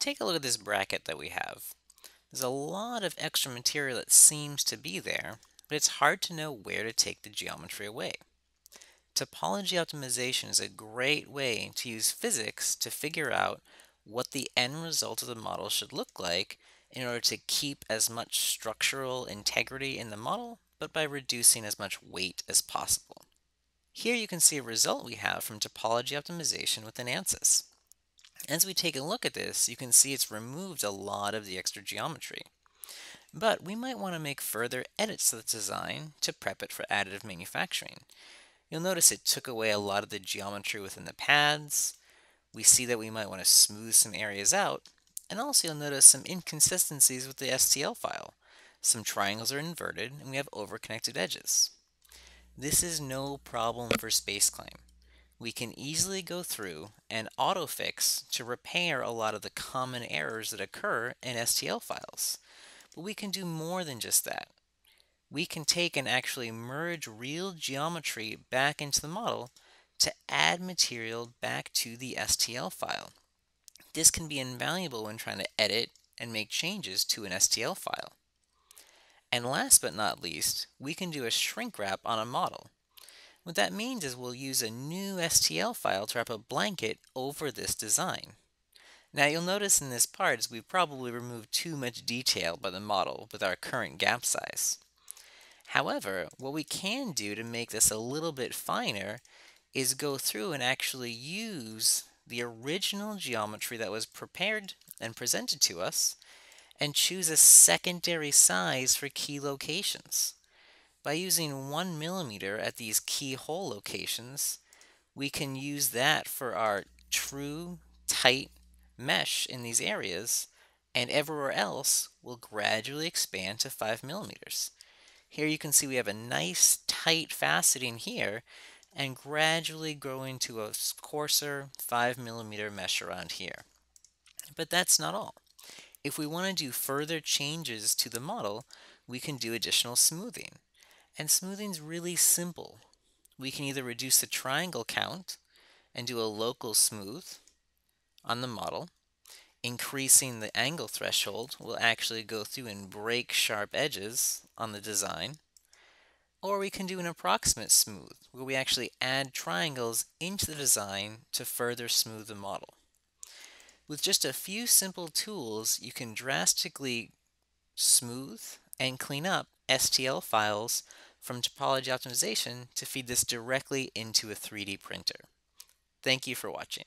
take a look at this bracket that we have. There's a lot of extra material that seems to be there, but it's hard to know where to take the geometry away. Topology optimization is a great way to use physics to figure out what the end result of the model should look like in order to keep as much structural integrity in the model, but by reducing as much weight as possible. Here you can see a result we have from topology optimization with an ANSYS. As we take a look at this, you can see it's removed a lot of the extra geometry. But we might want to make further edits to the design to prep it for additive manufacturing. You'll notice it took away a lot of the geometry within the pads. We see that we might want to smooth some areas out. And also you'll notice some inconsistencies with the STL file. Some triangles are inverted and we have overconnected edges. This is no problem for SpaceClaim. We can easily go through and autofix to repair a lot of the common errors that occur in STL files. But we can do more than just that. We can take and actually merge real geometry back into the model to add material back to the STL file. This can be invaluable when trying to edit and make changes to an STL file. And last but not least, we can do a shrink wrap on a model. What that means is we'll use a new STL file to wrap a blanket over this design. Now you'll notice in this part is we've probably removed too much detail by the model with our current gap size. However, what we can do to make this a little bit finer is go through and actually use the original geometry that was prepared and presented to us and choose a secondary size for key locations. By using 1 millimeter at these key hole locations, we can use that for our true tight mesh in these areas, and everywhere else will gradually expand to 5 millimeters. Here you can see we have a nice tight faceting here and gradually grow into a coarser 5 millimeter mesh around here. But that's not all. If we want to do further changes to the model, we can do additional smoothing. And smoothing is really simple. We can either reduce the triangle count and do a local smooth on the model. Increasing the angle threshold will actually go through and break sharp edges on the design. Or we can do an approximate smooth, where we actually add triangles into the design to further smooth the model. With just a few simple tools, you can drastically smooth and clean up STL files from topology optimization to feed this directly into a 3D printer. Thank you for watching.